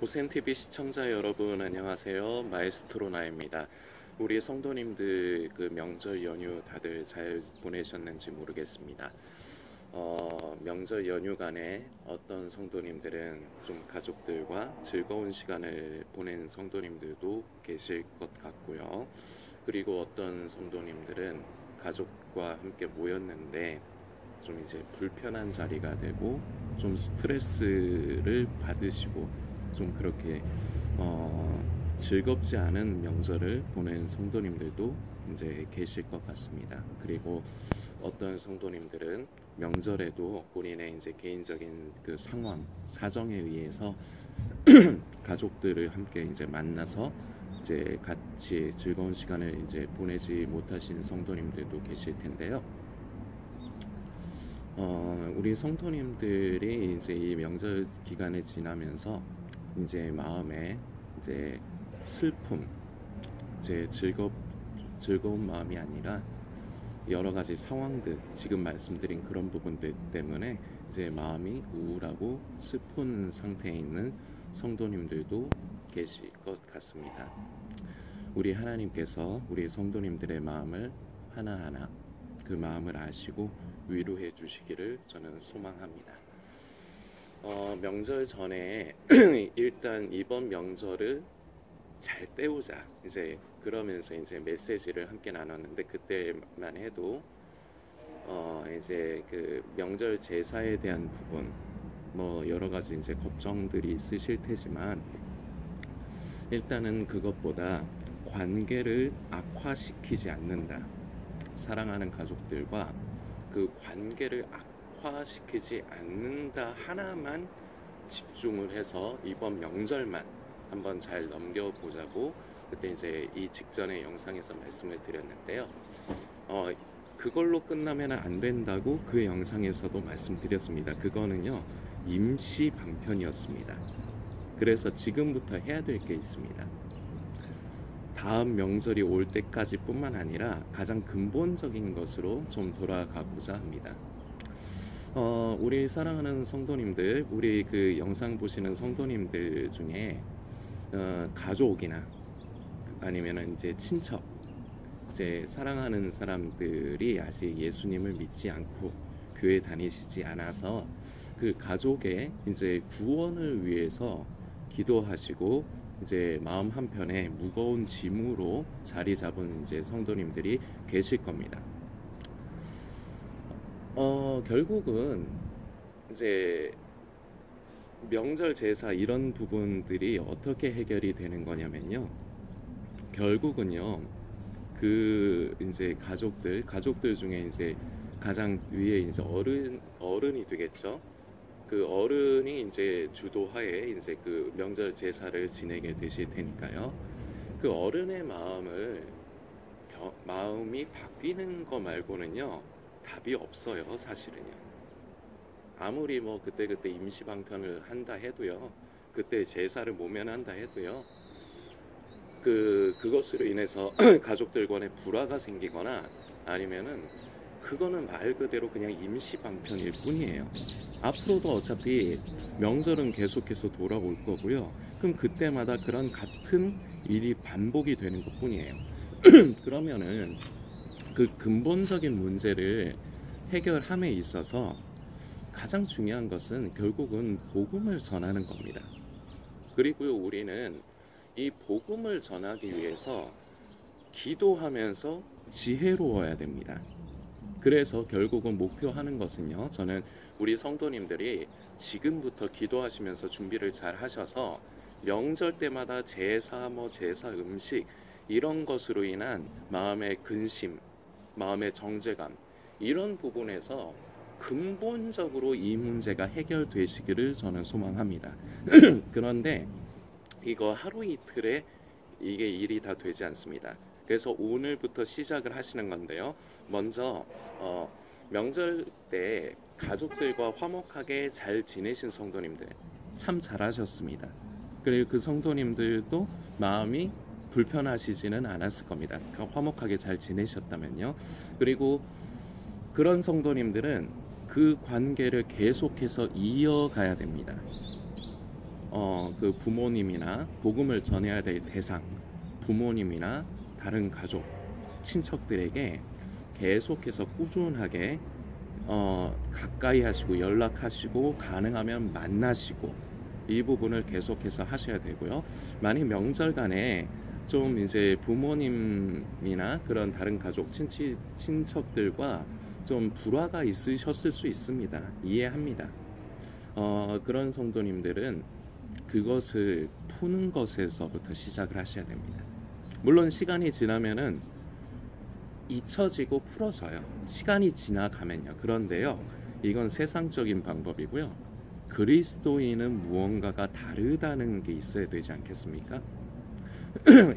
보센TV 시청자 여러분 안녕하세요. 마에스트로 나입니다. 우리 성도님들 그 명절 연휴 다들 잘 보내셨는지 모르겠습니다. 명절 연휴간에 어떤 성도님들은 좀 가족들과 즐거운 시간을 보낸 성도님들도 계실 것 같고요. 그리고 어떤 성도님들은 가족과 함께 모였는데 좀 이제 불편한 자리가 되고 좀 스트레스를 받으시고 좀 그렇게 즐겁지 않은 명절을 보낸 성도님들도 이제 계실 것 같습니다. 그리고 어떤 성도님들은 명절에도 본인의 이제 개인적인 그 상황, 사정에 의해서 가족들을 함께 이제 만나서 이제 같이 즐거운 시간을 이제 보내지 못하신 성도님들도 계실 텐데요. 우리 성도님들이 이제 이 명절 기간을 지나면서 이제 마음에 이제 슬픔, 이제 즐거운 마음이 아니라 여러 가지 상황들, 지금 말씀드린 그런 부분들 때문에 이제 마음이 우울하고 슬픈 상태에 있는 성도님들도 계실 것 같습니다. 우리 하나님께서 우리 성도님들의 마음을 하나하나 그 마음을 아시고 위로해 주시기를 저는 소망합니다. 명절 전에 일단 이번 명절을 잘 때우자 이제 그러면서 이제 메시지를 함께 나눴는데, 그때만 해도 이제 그 명절 제사에 대한 부분 뭐 여러 가지 이제 걱정들이 있으실 테지만, 일단은 그것보다 관계를 악화시키지 않는다, 사랑하는 가족들과 그 관계를 악화시키지 않는다 하나만 집중을 해서 이번 명절만 한번 잘 넘겨보자고 그때 이제 이 직전의 영상에서 말씀을 드렸는데요. 그걸로 끝나면 안 된다고 그 영상에서도 말씀드렸습니다. 그거는요 임시 방편이었습니다. 그래서 지금부터 해야 될 게 있습니다. 다음 명절이 올 때까지 뿐만 아니라 가장 근본적인 것으로 좀 돌아가고자 합니다. 우리 사랑하는 성도님들, 우리 그 영상 보시는 성도님들 중에 가족이나 아니면 이제 친척, 이제 사랑하는 사람들이 아직 예수님을 믿지 않고 교회 다니시지 않아서 그 가족의 이제 구원을 위해서 기도하시고 이제 마음 한편에 무거운 짐으로 자리 잡은 이제 성도님들이 계실 겁니다. 결국은 이제 명절 제사 이런 부분들이 어떻게 해결이 되는 거냐면요. 결국은요, 그 이제 가족들 중에 이제 가장 위에 이제 어른이 되겠죠. 그 어른이 이제 주도하에 이제 그 명절 제사를 지내게 되실 테니까요. 그 어른의 마음이 바뀌는 거 말고는요 답이 없어요, 사실은요. 아무리 뭐 그때 임시 방편을 한다 해도요, 그때 제사를 모면한다 해도요, 그것으로 인해서 가족들 간에 불화가 생기거나 아니면은 그거는 말 그대로 그냥 임시 방편일 뿐이에요. 앞으로도 어차피 명절은 계속해서 돌아올 거고요. 그럼 그때마다 그런 같은 일이 반복이 되는 것 뿐이에요. 그러면은 그 근본적인 문제를 해결함에 있어서 가장 중요한 것은 결국은 복음을 전하는 겁니다. 그리고 우리는 이 복음을 전하기 위해서 기도하면서 지혜로워야 됩니다. 그래서 결국은 목표하는 것은요, 저는 우리 성도님들이 지금부터 기도하시면서 준비를 잘 하셔서 명절 때마다 제사 음식 이런 것으로 인한 마음의 근심, 마음의 정죄감 이런 부분에서 근본적으로 이 문제가 해결되시기를 저는 소망합니다. 그런데 이거 하루 이틀에 이게 일이 다 되지 않습니다. 그래서 오늘부터 시작을 하시는 건데요. 먼저 명절 때 가족들과 화목하게 잘 지내신 성도님들 참 잘하셨습니다. 그리고 그 성도님들도 마음이 불편하시지는 않았을 겁니다. 그러니까 화목하게 잘 지내셨다면요. 그리고 그런 성도님들은 그 관계를 계속해서 이어가야 됩니다. 그 부모님이나 복음을 전해야 될 대상, 부모님이나 다른 가족, 친척들에게 계속해서 꾸준하게 가까이 하시고 연락하시고 가능하면 만나시고 이 부분을 계속해서 하셔야 되고요. 만약 명절간에 좀 이제 부모님이나 그런 다른 가족, 친척들과 좀 불화가 있으셨을 수 있습니다. 이해합니다. 그런 성도님들은 그것을 푸는 것에서부터 시작을 하셔야 됩니다. 물론 시간이 지나면은 잊혀지고 풀어져요. 시간이 지나가면요. 그런데요, 이건 세상적인 방법이고요. 그리스도인은 무언가가 다르다는 게 있어야 되지 않겠습니까?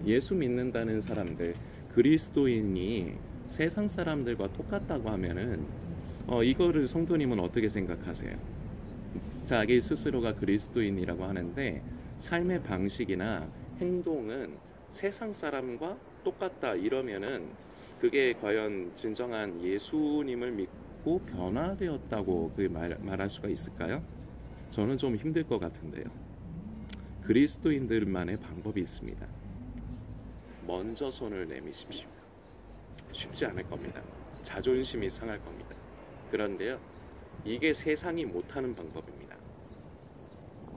예수 믿는다는 사람들, 그리스도인이 세상 사람들과 똑같다고 하면은 이거를 성도님은 어떻게 생각하세요? 자기 스스로가 그리스도인이라고 하는데 삶의 방식이나 행동은 세상 사람과 똑같다 이러면은 그게 과연 진정한 예수님을 믿고 변화되었다고 말할 수가 있을까요? 저는 좀 힘들 것 같은데요. 그리스도인들만의 방법이 있습니다. 먼저 손을 내미십시오. 쉽지 않을 겁니다. 자존심이 상할 겁니다. 그런데요, 이게 세상이 못하는 방법입니다.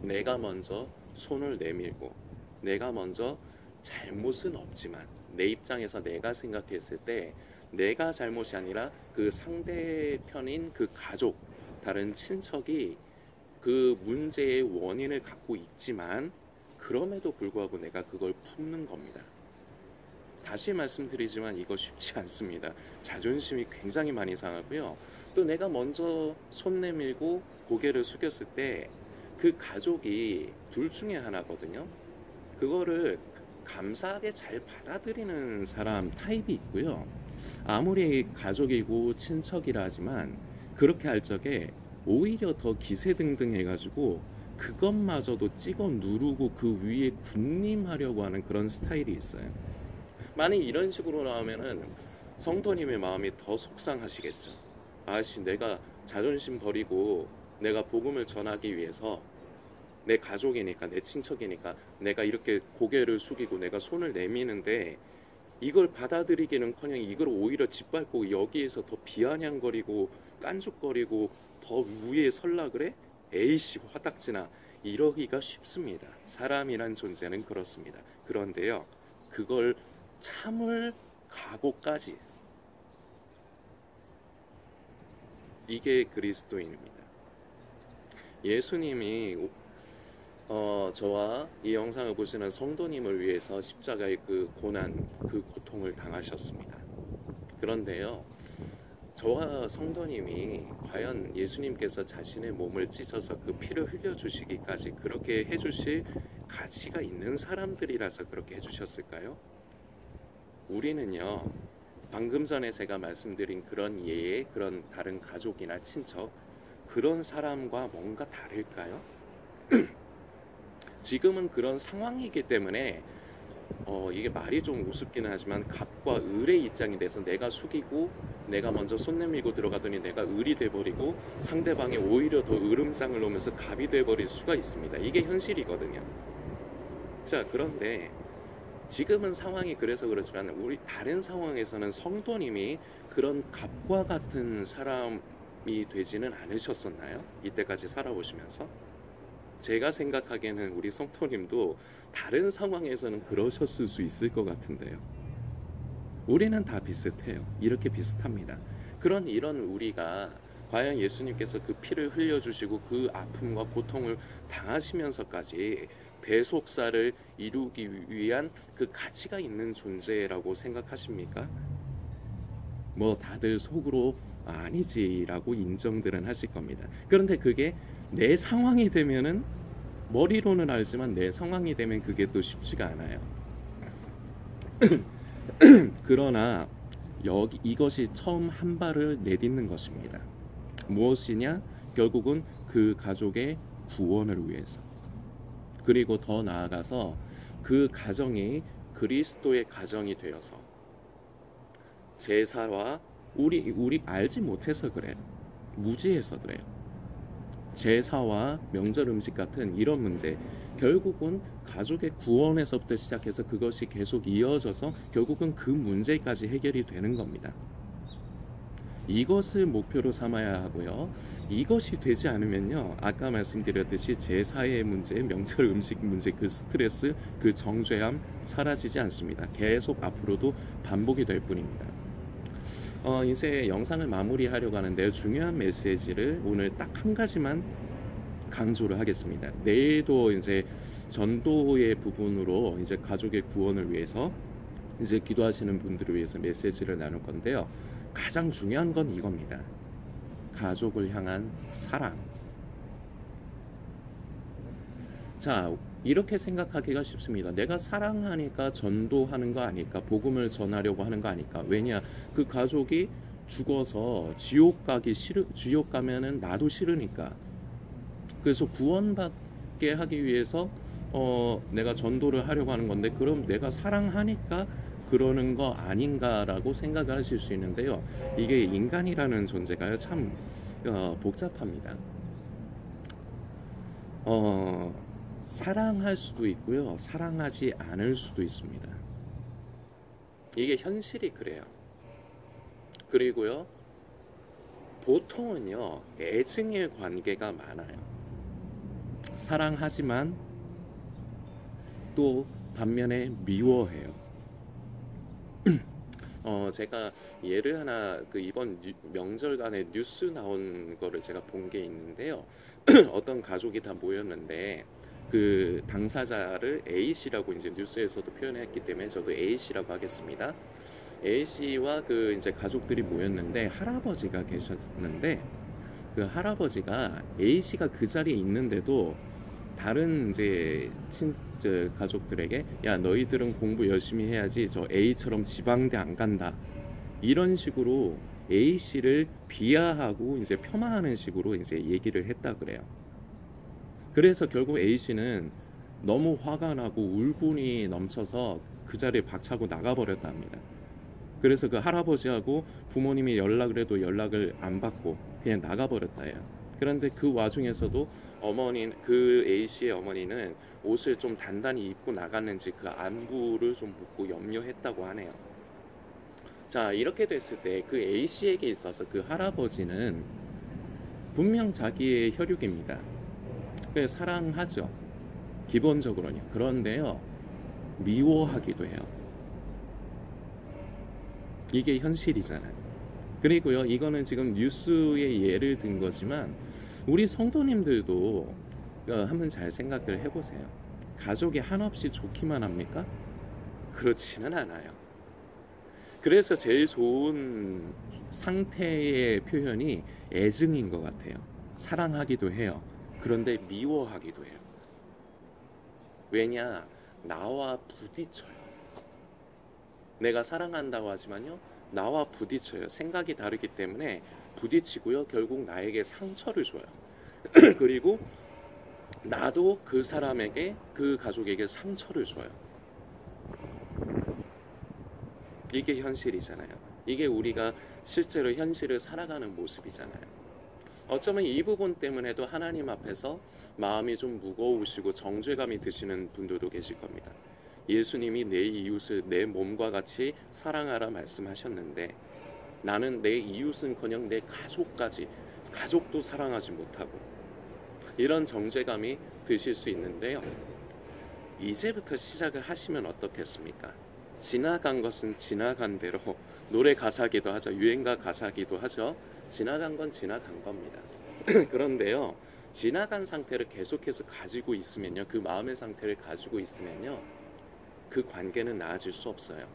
내가 먼저 손을 내밀고 내가 먼저 잘못은 없지만 내 입장에서 내가 생각했을 때 내가 잘못이 아니라 그 상대편인 그 가족, 다른 친척이 그 문제의 원인을 갖고 있지만 그럼에도 불구하고 내가 그걸 품는 겁니다. 다시 말씀드리지만 이거 쉽지 않습니다. 자존심이 굉장히 많이 상하고요. 또 내가 먼저 손 내밀고 고개를 숙였을 때 그 가족이 둘 중에 하나거든요. 그거를 감사하게 잘 받아들이는 사람 타입이 있고요. 아무리 가족이고 친척이라 하지만 그렇게 할 적에 오히려 더 기세등등해가지고 그것마저도 찍어 누르고 그 위에 군림하려고 하는 그런 스타일이 있어요. 만약 이런 식으로 나오면은 성도님의 마음이 더 속상하시겠죠. 아씨, 내가 자존심 버리고 내가 복음을 전하기 위해서 내 가족이니까, 내 친척이니까 내가 이렇게 고개를 숙이고 내가 손을 내미는데 이걸 받아들이기는커녕 이걸 오히려 짓밟고 여기에서 더 비아냥거리고 깐죽거리고 더 위에 설라 그래? 에이씨, 화딱지나. 이러기가 쉽습니다. 사람이란 존재는 그렇습니다. 그런데요, 그걸 참을 각오까지, 이게 그리스도인입니다. 예수님이 저와 이 영상을 보시는 성도님을 위해서 십자가의 그 고난, 그 고통을 당하셨습니다. 그런데요, 저와 성도님이 과연 예수님께서 자신의 몸을 찢어서 그 피를 흘려주시기까지 그렇게 해주실 가치가 있는 사람들이라서 그렇게 해주셨을까요? 우리는요, 방금 전에 제가 말씀드린 그런 예의, 그런 다른 가족이나 친척, 그런 사람과 뭔가 다를까요? 지금은 그런 상황이기 때문에 이게 말이 좀 우습기는 하지만 갑과 을의 입장이 돼서 내가 숙이고 내가 먼저 손 내밀고 들어가더니 내가 을이 돼버리고 상대방이 오히려 더 으름장을 놓으면서 갑이 돼버릴 수가 있습니다. 이게 현실이거든요. 자, 그런데 지금은 상황이 그래서 그렇지만 우리 다른 상황에서는 성도님이 그런 갑과 같은 사람이 되지는 않으셨었나요? 이때까지 살아오시면서? 제가 생각하기에는 우리 성도님도 다른 상황에서는 그러셨을 수 있을 것 같은데요. 우리는 다 비슷해요. 이렇게 비슷합니다. 이런 우리가 과연 예수님께서 그 피를 흘려주시고 그 아픔과 고통을 당하시면서까지 대속사를 이루기 위한 그 가치가 있는 존재라고 생각하십니까? 뭐 다들 속으로 아니지라고 인정들은 하실 겁니다. 그런데 그게 내 상황이 되면은, 머리로는 알지만 내 상황이 되면 그게 또 쉽지가 않아요. 그러나 이것이 처음 한 발을 내딛는 것입니다. 무엇이냐? 결국은 그 가족의 구원을 위해서, 그리고 더 나아가서 그 가정이 그리스도의 가정이 되어서 제사와 우리 알지 못해서 그래요. 무지해서 그래요. 제사와 명절 음식 같은 이런 문제, 결국은 가족의 구원에서부터 시작해서 그것이 계속 이어져서 결국은 그 문제까지 해결이 되는 겁니다. 이것을 목표로 삼아야 하고요. 이것이 되지 않으면요, 아까 말씀드렸듯이 제사의 문제, 명절 음식 문제, 그 스트레스, 그 정죄함 사라지지 않습니다. 계속 앞으로도 반복이 될 뿐입니다. 이제 영상을 마무리하려고 하는데요. 중요한 메시지를 오늘 딱 한 가지만 강조를 하겠습니다. 내일도 이제 전도의 부분으로 이제 가족의 구원을 위해서 이제 기도하시는 분들을 위해서 메시지를 나눌 건데요. 가장 중요한 건 이겁니다. 가족을 향한 사랑. 자, 이렇게 생각하기가 쉽습니다. 내가 사랑하니까 전도하는 거 아닐까? 복음을 전하려고 하는 거 아닐까? 왜냐? 그 가족이 죽어서 지옥 가면은 나도 싫으니까. 그래서 구원받게 하기 위해서 내가 전도를 하려고 하는 건데, 그럼 내가 사랑하니까 그러는 거 아닌가라고 생각을 하실 수 있는데요. 이게 인간이라는 존재가요, 참 복잡합니다. 사랑할 수도 있고요, 사랑하지 않을 수도 있습니다. 이게 현실이 그래요. 그리고요, 보통은요, 애증의 관계가 많아요. 사랑하지만 또 반면에 미워해요. 제가 예를 하나, 이번 명절간에 뉴스 나온 거를 제가 본 게 있는데요. 어떤 가족이 다 모였는데 그 당사자를 A씨라고 이제 뉴스에서도 표현했기 때문에 저도 A씨라고 하겠습니다. A씨와 그 이제 가족들이 모였는데 할아버지가 계셨는데, 그 할아버지가 A씨가 그 자리에 있는데도 다른 이제 가족들에게, 야, 너희들은 공부 열심히 해야지, 저 A처럼 지방대 안 간다, 이런 식으로 A씨를 비하하고 이제 폄하하는 식으로 이제 얘기를 했다 그래요. 그래서 결국 A씨는 너무 화가 나고 울분이 넘쳐서 그 자리에 박차고 나가버렸다 합니다. 그래서 그 할아버지하고 부모님이 연락을 해도 연락을 안 받고 그냥 나가버렸다 해요. 그런데 그 와중에서도 그 A씨의 어머니는 옷을 좀 단단히 입고 나갔는지 그 안부를 좀 묻고 염려했다고 하네요. 자, 이렇게 됐을 때 그 A씨에게 있어서 그 할아버지는 분명 자기의 혈육입니다. 그래서 사랑하죠, 기본적으로는. 그런데요, 미워하기도 해요. 이게 현실이잖아요. 그리고요, 이거는 지금 뉴스의 예를 든 거지만 우리 성도님들도 한번 잘 생각을 해보세요. 가족이 한없이 좋기만 합니까? 그렇지는 않아요. 그래서 제일 좋은 상태의 표현이 애증인 것 같아요. 사랑하기도 해요. 그런데 미워하기도 해요. 왜냐? 나와 부딪혀요. 내가 사랑한다고 하지만요, 나와 부딪혀요. 생각이 다르기 때문에 부딪히고요, 결국 나에게 상처를 줘요. 그리고 나도 그 사람에게, 그 가족에게 상처를 줘요. 이게 현실이잖아요. 이게 우리가 실제로 현실을 살아가는 모습이잖아요. 어쩌면 이 부분 때문에도 하나님 앞에서 마음이 좀 무거우시고 정죄감이 드시는 분들도 계실 겁니다. 예수님이 내 이웃을 내 몸과 같이 사랑하라 말씀하셨는데 나는 내 이웃은커녕 내 가족도 사랑하지 못하고, 이런 정죄감이 드실 수 있는데요. 이제부터 시작을 하시면 어떻겠습니까? 지나간 것은 지나간 대로, 노래 가사기도 하죠. 유행가 가사기도 하죠. 지나간 건 지나간 겁니다. 그런데요, 지나간 상태를 계속해서 가지고 있으면요, 그 마음의 상태를 가지고 있으면요, 그 관계는 나아질 수 없어요.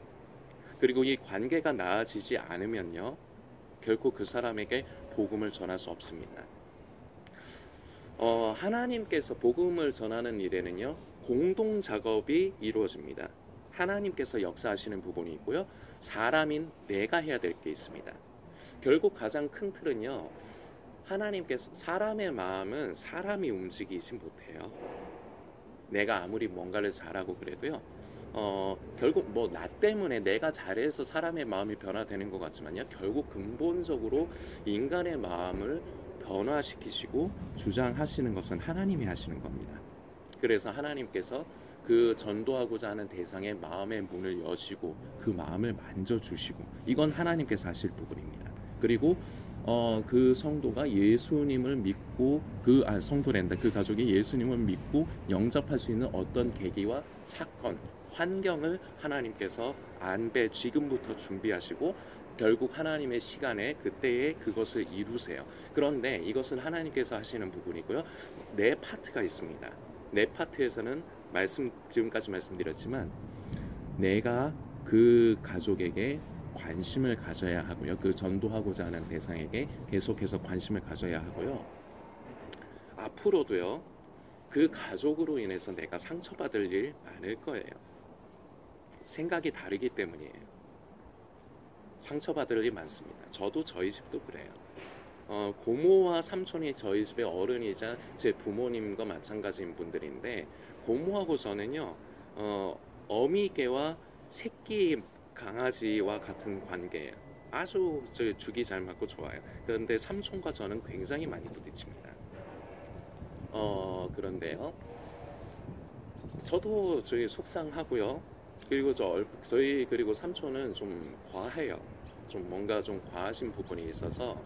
그리고 이 관계가 나아지지 않으면요, 결코 그 사람에게 복음을 전할 수 없습니다. 하나님께서 복음을 전하는 일에는요, 공동 작업이 이루어집니다. 하나님께서 역사하시는 부분이 있고요, 사람인 내가 해야 될 게 있습니다. 결국 가장 큰 틀은요, 하나님께서, 사람의 마음은 사람이 움직이지 못해요. 내가 아무리 뭔가를 잘하고 그래도요, 결국 뭐 나 때문에 내가 잘해서 사람의 마음이 변화되는 것 같지만요, 결국 근본적으로 인간의 마음을 변화시키시고 주장하시는 것은 하나님이 하시는 겁니다. 그래서 하나님께서 그 전도하고자 하는 대상의 마음의 문을 여시고 그 마음을 만져주시고, 이건 하나님께서 하실 부분입니다. 그리고 그 성도가 예수님을 믿고 성도랜다. 그 가족이 예수님을 믿고 영접할 수 있는 어떤 계기와 사건, 환경을 하나님께서 지금부터 준비하시고 결국 하나님의 시간에 그때에 그것을 이루세요. 그런데 이것은 하나님께서 하시는 부분이고요. 내 파트가 있습니다. 내 파트에서는 지금까지 말씀드렸지만 내가 그 가족에게 관심을 가져야 하고요. 그 전도하고자 하는 대상에게 계속해서 관심을 가져야 하고요. 앞으로도요. 그 가족으로 인해서 내가 상처받을 일 많을 거예요. 생각이 다르기 때문이에요. 상처받을 일이 많습니다. 저도 저희 집도 그래요. 고모와 삼촌이 저희 집의 어른이자 제 부모님과 마찬가지인 분들인데, 고모하고 저는요 어미개와 새끼 강아지와 같은 관계예요. 아주 죽이 잘 맞고 좋아요. 그런데 삼촌과 저는 굉장히 많이 부딪힙니다. 그런데요, 저도 저희 속상하고요. 그리고 그리고 삼촌은 좀 과해요. 좀 뭔가 좀 과하신 부분이 있어서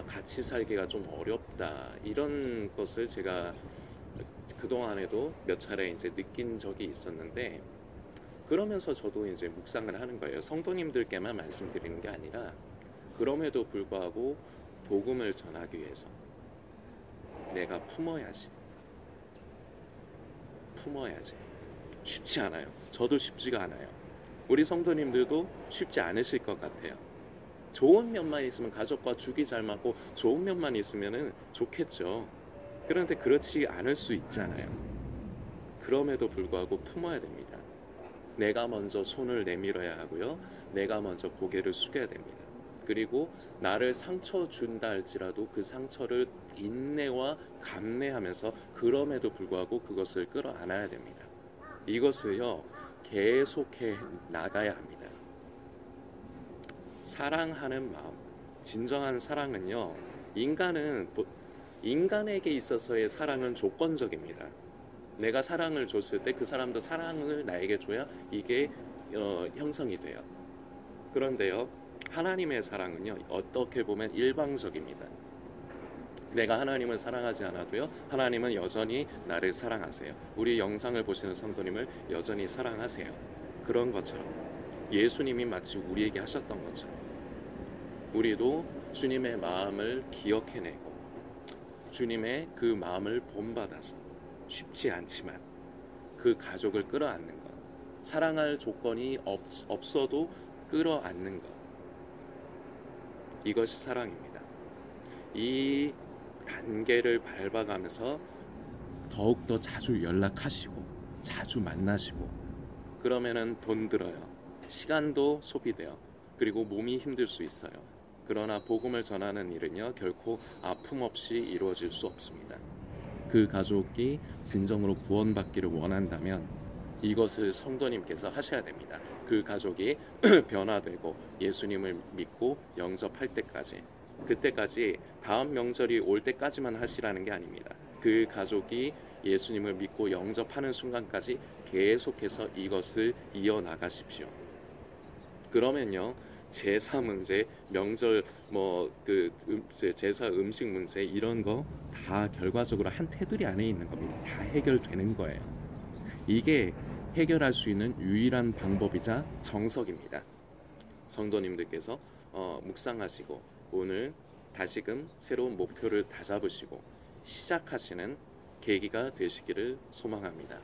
같이 살기가 좀 어렵다, 이런 것을 제가 그동안에도 몇 차례 이제 느낀 적이 있었는데, 그러면서 저도 이제 묵상을 하는 거예요. 성도님들께만 말씀드리는 게 아니라 그럼에도 불구하고 복음을 전하기 위해서 내가 품어야지. 쉽지 않아요. 저도 쉽지가 않아요. 우리 성도님들도 쉽지 않으실 것 같아요. 좋은 면만 있으면, 가족과 죽이 잘 맞고 좋은 면만 있으면 좋겠죠. 그런데 그렇지 않을 수 있잖아요. 그럼에도 불구하고 품어야 됩니다. 내가 먼저 손을 내밀어야 하고요. 내가 먼저 고개를 숙여야 됩니다. 그리고 나를 상처 준다 할지라도 그 상처를 인내와 감내하면서 그럼에도 불구하고 그것을 끌어안아야 됩니다. 이것을요 계속해 나가야 합니다. 사랑하는 마음, 진정한 사랑은요, 인간에게 있어서의 사랑은 조건적입니다. 내가 사랑을 줬을 때 그 사람도 사랑을 나에게 줘야 이게 형성이 돼요. 그런데요, 하나님의 사랑은요 어떻게 보면 일방적입니다. 내가 하나님을 사랑하지 않아도요, 하나님은 여전히 나를 사랑하세요. 우리 영상을 보시는 성도님을 여전히 사랑하세요. 그런 것처럼 예수님이 마치 우리에게 하셨던 것처럼 우리도 주님의 마음을 기억해내고 주님의 그 마음을 본받아서, 쉽지 않지만 그 가족을 끌어안는 것, 사랑할 조건이 없어도 끌어안는 것, 이것이 사랑입니다. 이 단계를 밟아가면서 더욱더 자주 연락하시고 자주 만나시고, 그러면은 돈 들어요. 시간도 소비돼요. 그리고 몸이 힘들 수 있어요. 그러나 복음을 전하는 일은요 결코 아픔 없이 이루어질 수 없습니다. 그 가족이 진정으로 구원받기를 원한다면 이것을 성도님께서 하셔야 됩니다. 그 가족이 변화되고 예수님을 믿고 영접할 때까지, 그때까지 다음 명절이 올 때까지만 하시라는 게 아닙니다. 그 가족이 예수님을 믿고 영접하는 순간까지 계속해서 이것을 이어나가십시오. 그러면요 제사 문제, 명절 제사 음식 문제, 이런 거 다 결과적으로 한 테두리 안에 있는 겁니다. 다 해결되는 거예요. 이게 해결할 수 있는 유일한 방법이자 정석입니다. 성도님들께서 묵상하시고 오늘 다시금 새로운 목표를 다잡으시고 시작하시는 계기가 되시기를 소망합니다.